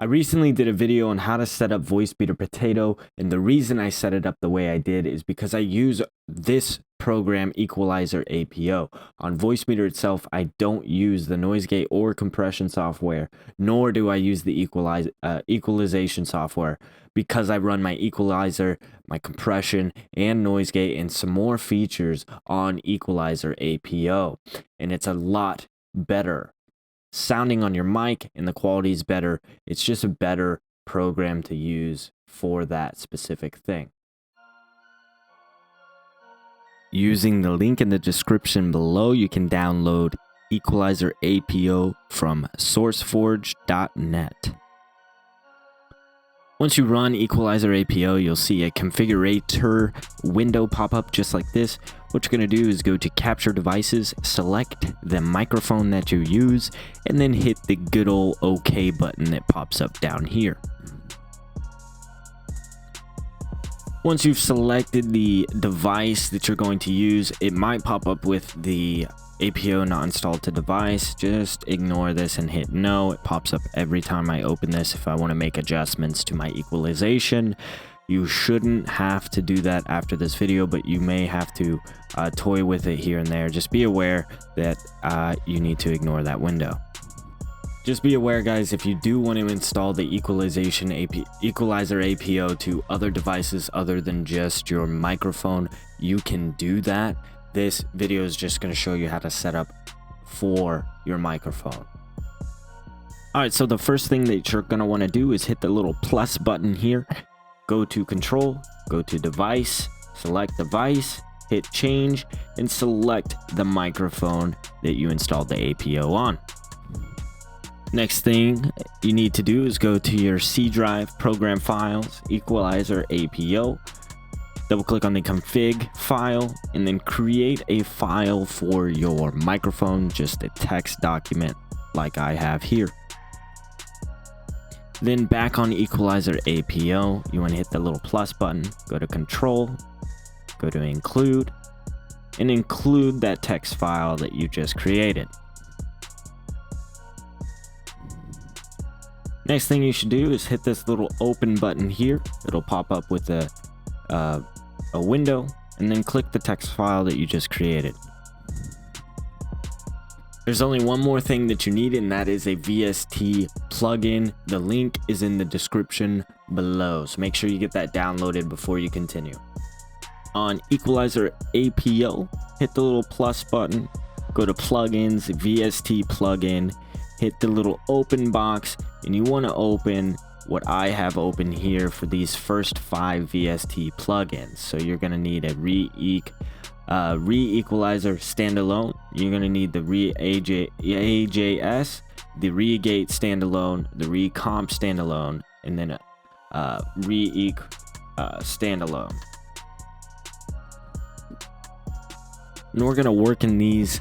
I recently did a video on how to set up Voice Beater Potato, and the reason I set it up the way I did is because I use this program, Equalizer APO. On Voice Meter itself, I don't use the noise gate or compression software, nor do I use the equalization software, because I run my equalizer, my compression, and noise gate, and some more features on Equalizer APO, and it's a lot better sounding on your mic, and the quality is better. It's just a better program to use for that specific thing. Using the link in the description below, you can download Equalizer APO from sourceforge.net. Once you run Equalizer APO, you'll see a configurator window pop up just like this. What you're going to do is go to Capture Devices, select the microphone that you use, and then hit the good old OK button that pops up down here. Once you've selected the device that you're going to use, it might pop up with the APO not installed to device. Just ignore this and hit no. It pops up every time I open this if I want to make adjustments to my equalization. You shouldn't have to do that after this video, but you may have to toy with it here and there. Just be aware that you need to ignore that window. Just be aware, guys, if you do want to install the Equalizer APO to other devices other than just your microphone, you can do that. This video is just going to show you how to set up for your microphone. Alright, so the first thing that you're going to want to do is hit the little plus button here. Go to Control, go to Device, select Device, hit Change, and select the microphone that you installed the APO on. Next thing you need to do is go to your C drive, Program Files, Equalizer APO. Double click on the config file and then create a file for your microphone, just a text document like I have here. Then back on Equalizer APO, you want to hit the little plus button, go to Control, go to Include, and include that text file that you just created. Next thing you should do is hit this little open button here. It'll pop up with a window, and then click the text file that you just created. There's only one more thing that you need, and that is a VST plugin. The link is in the description below, so make sure you get that downloaded before you continue. On Equalizer APO, hit the little plus button, go to Plugins, VST plugin, hit the little open box, and you want to open what I have open here for these first 5 VST plugins. So you're going to need a re-equalizer standalone. You're going to need the re-AJS, the re-gate standalone, the re-comp standalone, and then a re-eq standalone. And we're going to work on these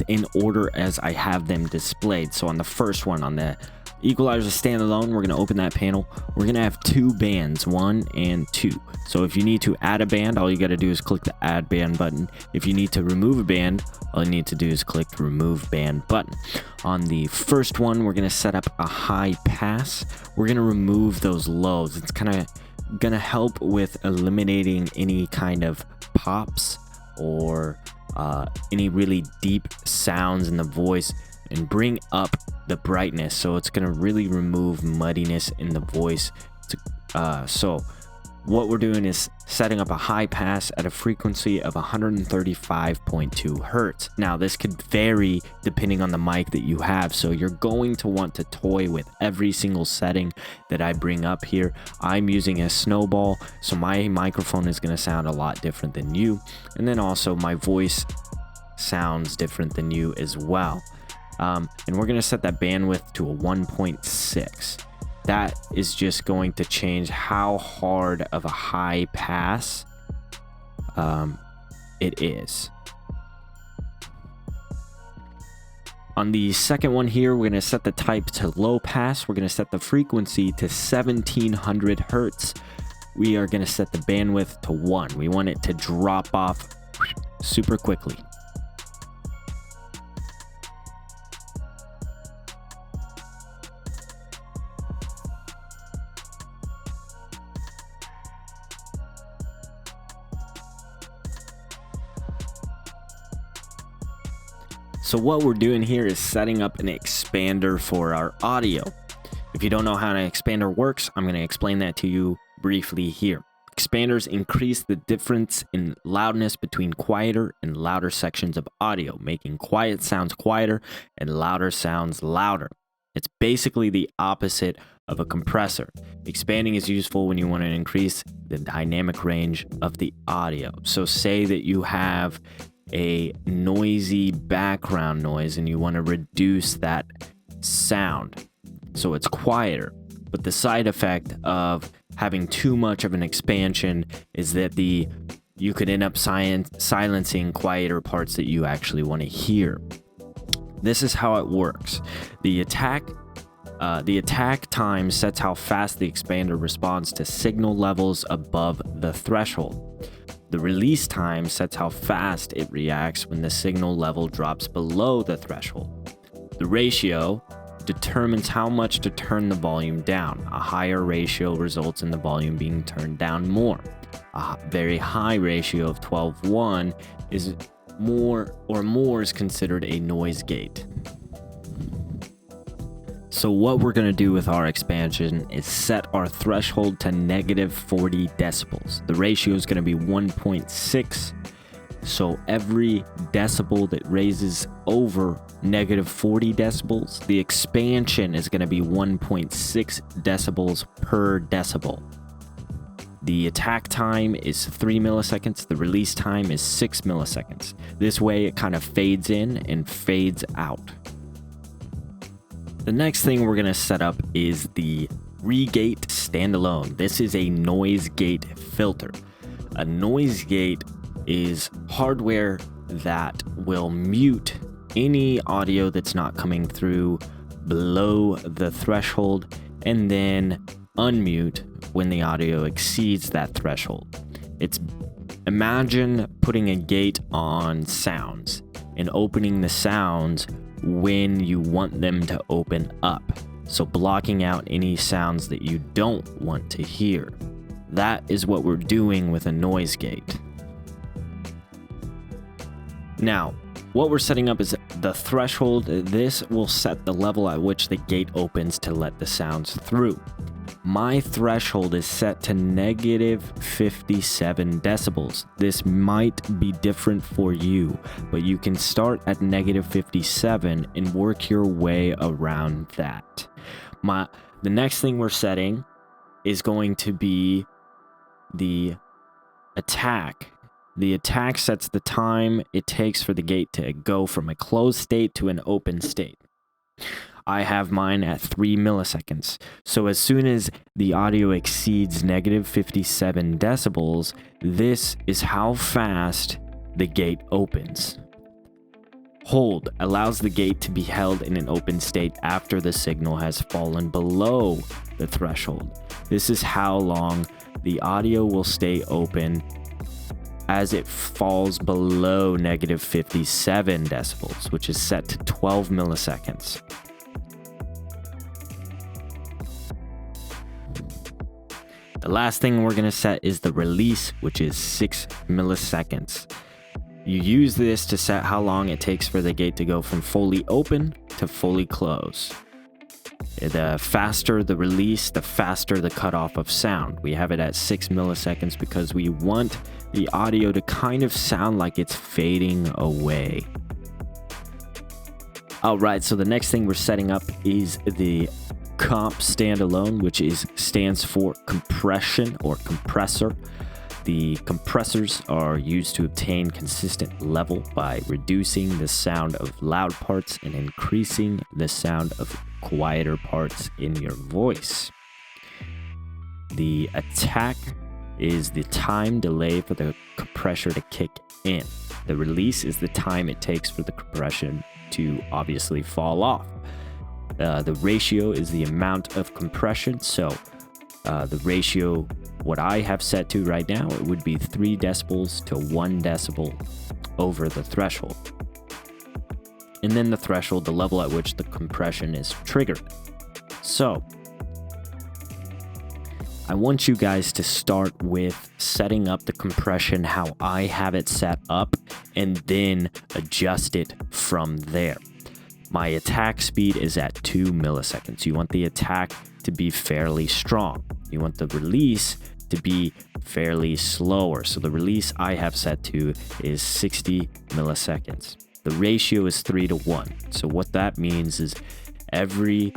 in order as I have them displayed. So on the first one, on the Equalizer standalone, we're going to open that panel. We're going to have 2 bands, 1 and 2. So if you need to add a band, all you got to do is click the add band button. If you need to remove a band, all you need to do is click the remove band button. On the first one, we're going to set up a high pass. We're going to remove those lows. It's kind of going to help with eliminating any kind of pops or any really deep sounds in the voice, and bring up the brightness. So it's going to really remove muddiness in the voice. So what we're doing is setting up a high pass at a frequency of 135.2 hertz. Now this could vary depending on the mic that you have, so you're going to want to toy with every single setting that I bring up here. I'm using a snowball, so my microphone is going to sound a lot different than you, and then also my voice sounds different than you as well. And we're going to set that bandwidth to a 1.6. That is just going to change how hard of a high pass it is. On the second one here, we're going to set the type to low pass. We're going to set the frequency to 1700 hertz. We are going to set the bandwidth to 1. We want it to drop off super quickly. So what we're doing here is setting up an expander for our audio. If you don't know how an expander works, I'm going to explain that to you briefly here. Expanders increase the difference in loudness between quieter and louder sections of audio, making quiet sounds quieter and louder sounds louder. It's basically the opposite of a compressor. Expanding is useful when you want to increase the dynamic range of the audio. So say that you have a noisy background noise and you want to reduce that sound so it's quieter. But the side effect of having too much of an expansion is that you could end up silencing quieter parts that you actually want to hear. This is how it works. The attack time sets how fast the expander responds to signal levels above the threshold. The release time sets how fast it reacts when the signal level drops below the threshold. The ratio determines how much to turn the volume down. A higher ratio results in the volume being turned down more. A very high ratio of 12:1 is more is considered a noise gate. So what we're going to do with our expansion is set our threshold to -40 decibels. The ratio is going to be 1.6. So every decibel that raises over -40 decibels, the expansion is going to be 1.6 decibels per decibel. The attack time is 3 milliseconds. The release time is 6 milliseconds. This way it kind of fades in and fades out. The next thing we're going to set up is the regate standalone. This is a noise gate filter. A noise gate is hardware that will mute any audio that's not coming through below the threshold and then unmute when the audio exceeds that threshold. Imagine putting a gate on sounds and opening the sounds when you want them to open up. So blocking out any sounds that you don't want to hear. That is what we're doing with a noise gate. Now, what we're setting up is the threshold. This will set the level at which the gate opens to let the sounds through. My threshold is set to -57 decibels. This might be different for you, but you can start at -57 and work your way around that. The next thing we're setting is going to be the attack. The attack sets the time it takes for the gate to go from a closed state to an open state. I have mine at 3 milliseconds. So as soon as the audio exceeds -57 decibels, this is how fast the gate opens. Hold allows the gate to be held in an open state after the signal has fallen below the threshold. This is how long the audio will stay open as it falls below -57 decibels, which is set to 12 milliseconds. The last thing we're going to set is the release, which is 6 milliseconds. You use this to set how long it takes for the gate to go from fully open to fully close. The faster the release, the faster the cutoff of sound. We have it at 6 milliseconds because we want the audio to kind of sound like it's fading away. Alright, so the next thing we're setting up is the comp standalone, which stands for compression or compressor. The compressors are used to obtain consistent level by reducing the sound of loud parts and increasing the sound of quieter parts in your voice. The attack is the time delay for the compressor to kick in. The release is the time it takes for the compression to obviously fall off. The ratio is the amount of compression. So the ratio, what I have set to right now, it would be 3 decibels to 1 decibel over the threshold. And then the threshold, the level at which the compression is triggered. So I want you guys to start with setting up the compression how I have it set up and then adjust it from there. My attack speed is at 2 milliseconds. You want the attack to be fairly strong. You want the release to be fairly slower. So the release I have set to is 60 milliseconds. The ratio is 3:1. So what that means is every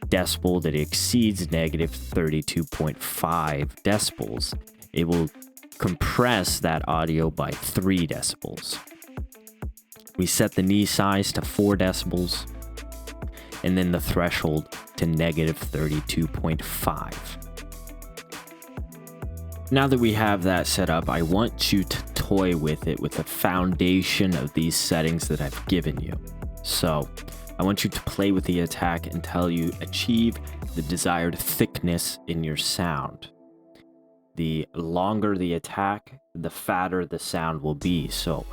decibel that exceeds negative 32.5 decibels, it will compress that audio by 3 decibels. We set the knee size to 4 decibels and then the threshold to negative 32.5. Now that we have that set up, I want you to toy with it with the foundation of these settings that I've given you. So I want you to play with the attack until you achieve the desired thickness in your sound. The longer the attack, the fatter the sound will be. So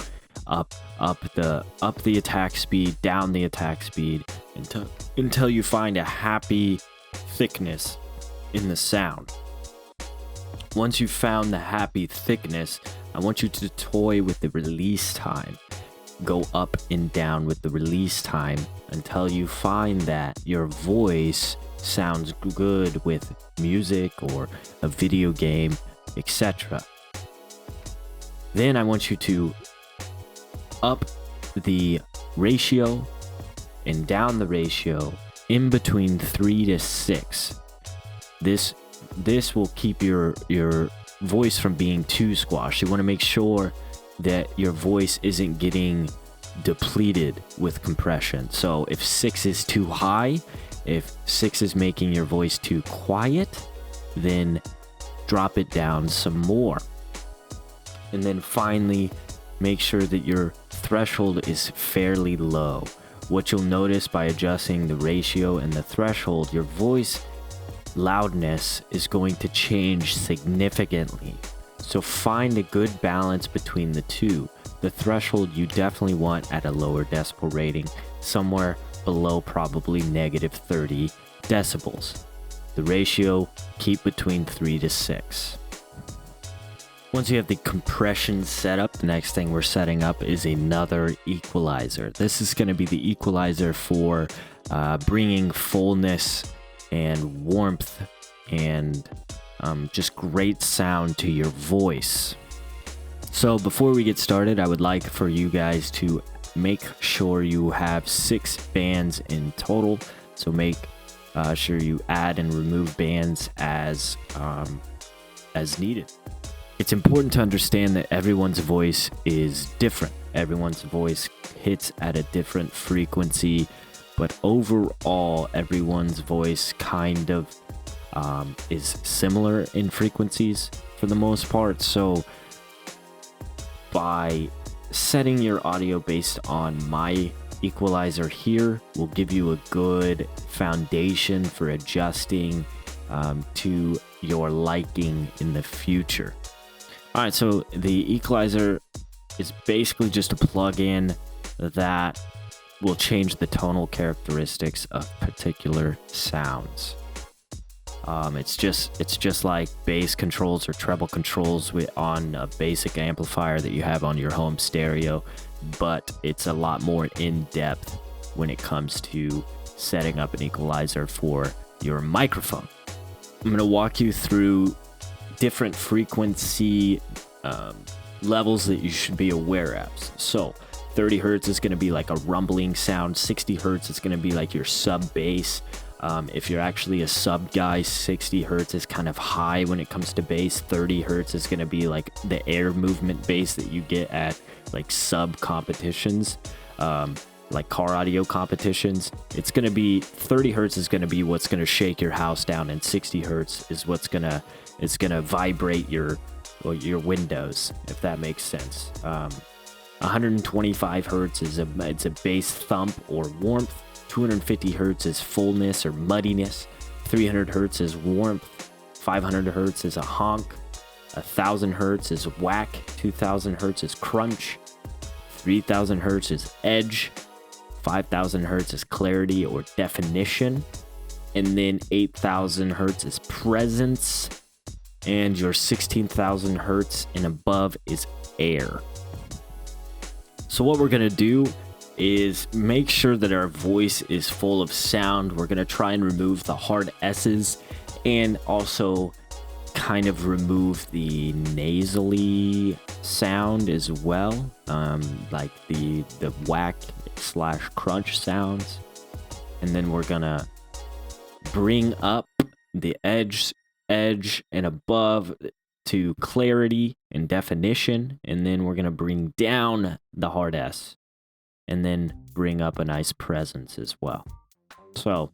up the attack speed, down the attack speed until you find a happy thickness in the sound. Once you've found the happy thickness, I want you to toy with the release time. Go up and down with the release time until you find that your voice sounds good with music or a video game, etc. Then I want you to up the ratio and down the ratio in between 3 to 6. This will keep your voice from being too squashed. You want to make sure that your voice isn't getting depleted with compression. So if 6 is too high, if 6 is making your voice too quiet, then drop it down some more. And then finally, make sure that your threshold is fairly low. What you'll notice by adjusting the ratio and the threshold, your voice loudness is going to change significantly. So find a good balance between the two. The threshold you definitely want at a lower decibel rating, somewhere below probably negative 30 decibels. The ratio, keep between 3 to 6. Once you have the compression set up, the next thing we're setting up is another equalizer. This is going to be the equalizer for bringing fullness and warmth and just great sound to your voice. So before we get started, I would like for you guys to make sure you have 6 bands in total. So make sure you add and remove bands as needed. It's important to understand that everyone's voice is different. Everyone's voice hits at a different frequency, but overall, everyone's voice kind of is similar in frequencies for the most part. So by setting your audio based on my equalizer here will give you a good foundation for adjusting to your liking in the future. All right, so the equalizer is basically just a plug-in that will change the tonal characteristics of particular sounds. It's just like bass controls or treble controls on a basic amplifier that you have on your home stereo, but it's a lot more in-depth when it comes to setting up an equalizer for your microphone. I'm going to walk you through different frequency levels that you should be aware of. So 30 hertz is going to be like a rumbling sound. 60 hertz is going to be like your sub bass. If you're actually a sub guy, 60 hertz is kind of high when it comes to bass. 30 hertz is going to be like the air movement bass that you get at like sub competitions, like car audio competitions. It's going to be 30 hertz is going to be what's going to shake your house down, and 60 hertz is what's going to vibrate your windows, if that makes sense. 125 hertz is a bass thump or warmth. 250 hertz is fullness or muddiness. 300 hertz is warmth. 500 hertz is a honk. 1000 hertz is whack. 2000 hertz is crunch. 3000 hertz is edge. 5000 hertz is clarity or definition. And then 8000 hertz is presence. and your 16,000 hertz and above is air. So what we're going to do is make sure that our voice is full of sound. We're going to try and remove the hard S's and also kind of remove the nasally sound as well, like the whack / crunch sounds. And then we're gonna bring up the edge and above to clarity and definition, and then we're gonna bring down the hard S and then bring up a nice presence as well. So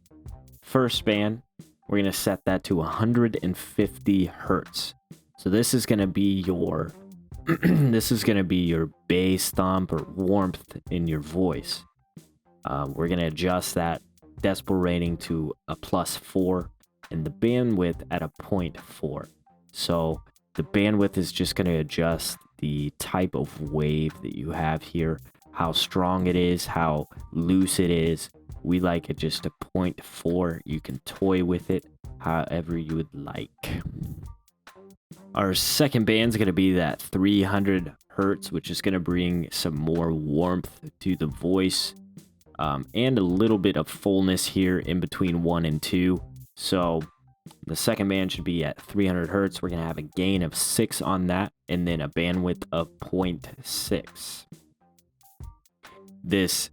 first band, we're going to set that to 150 hertz. So this is going to be your bass thump or warmth in your voice. We're going to adjust that decibel rating to a +4 and the bandwidth at a 0.4. So the bandwidth is just going to adjust the type of wave that you have here, how strong it is, how loose it is. We like it just a 0.4. You can toy with it however you would like. Our second band is going to be that 300 hertz, which is going to bring some more warmth to the voice and a little bit of fullness here in between 1 and 2. So the second band should be at 300 hertz. We're going to have a gain of 6 on that and then a bandwidth of 0.6. This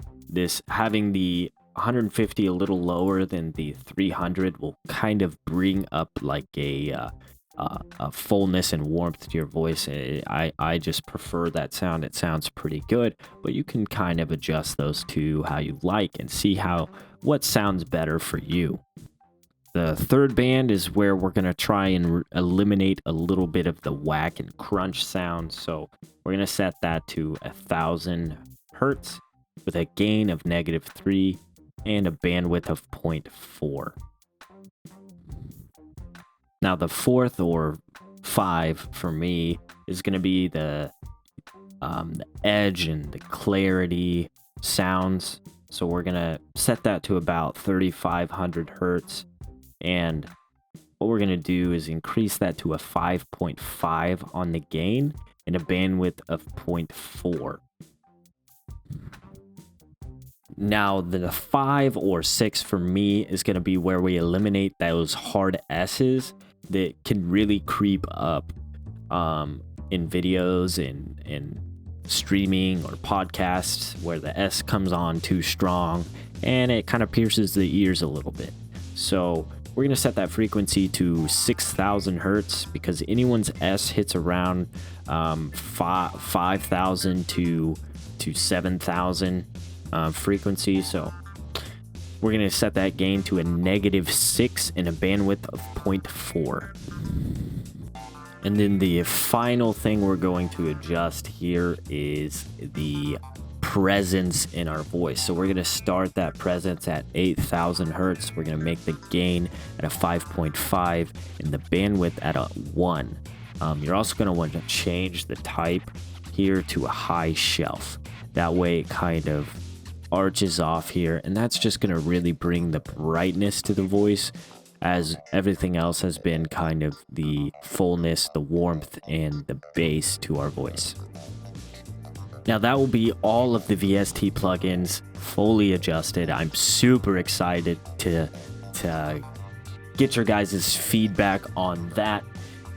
having the 150 a little lower than the 300 will kind of bring up like a fullness and warmth to your voice. I just prefer that sound. It sounds pretty good, but you can kind of adjust those to how you like and see what sounds better for you. The third band is where we're going to try and eliminate a little bit of the whack and crunch sound. So we're going to set that to 1,000 hertz with a gain of -3 and a bandwidth of 0.4. Now the fourth or 5 for me is going to be the edge and the clarity sounds. So we're going to set that to about 3,500 hertz. And what we're going to do is increase that to a 5.5 on the gain and a bandwidth of 0.4. Now, the 5 or 6 for me is going to be where we eliminate those hard S's that can really creep up in videos and streaming or podcasts where the S comes on too strong and it kind of pierces the ears a little bit. So we're going to set that frequency to 6,000 hertz because anyone's S hits around 5,000 to 7,000 frequency. So we're going to set that gain to a -6 and a bandwidth of 0.4. And then the final thing we're going to adjust here is the presence in our voice. So we're going to start that presence at 8,000 hertz. We're going to make the gain at a 5.5 and the bandwidth at a 1. You're also going to want to change the type here to a high shelf. That way it kind of arches off here, and that's just going to really bring the brightness to the voice, as everything else has been kind of the fullness, the warmth, and the bass to our voice. Now that will be all of the VST plugins fully adjusted. I'm super excited to get your guys' feedback on that.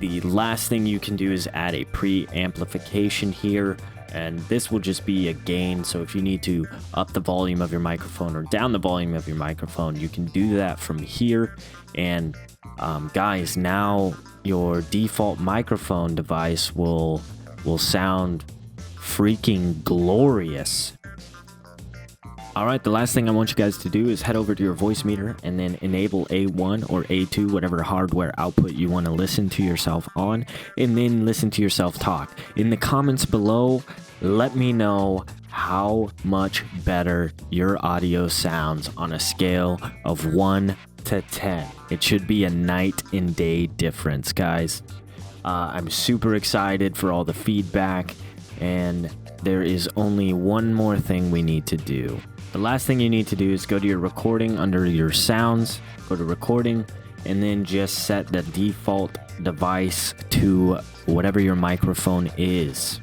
The last thing you can do is add a pre-amplification here, and this will just be a gain. So if you need to up the volume of your microphone or down the volume of your microphone, you can do that from here. And guys, now your default microphone device will sound freaking glorious. All right, the last thing I want you guys to do is head over to your voice meter and then enable A1 or A2, whatever hardware output you want to listen to yourself on, and then listen to yourself talk. In the comments below, let me know how much better your audio sounds on a scale of 1 to 10. It should be a night and day difference, guys. I'm super excited for all the feedback, and there is only one more thing we need to do. The last thing you need to do is go to your recording under your sounds, go to recording, and then just set the default device to whatever your microphone is.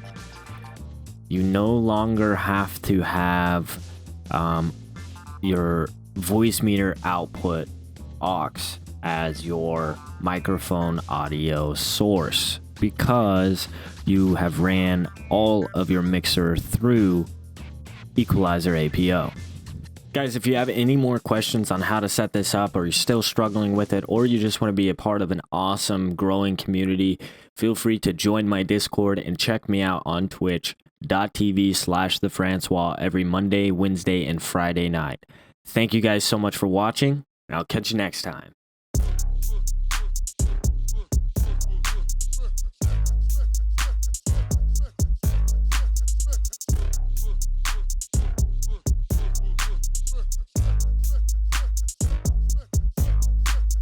You no longer have to have your voice meter output aux as your microphone audio source, because you have ran all of your mixer through Equalizer APO. Guys, if you have any more questions on how to set this up, or you're still struggling with it, or you just want to be a part of an awesome growing community, feel free to join my Discord and check me out on twitch.tv/thefrancois every Monday, Wednesday, and Friday night. Thank you guys so much for watching, and I'll catch you next time.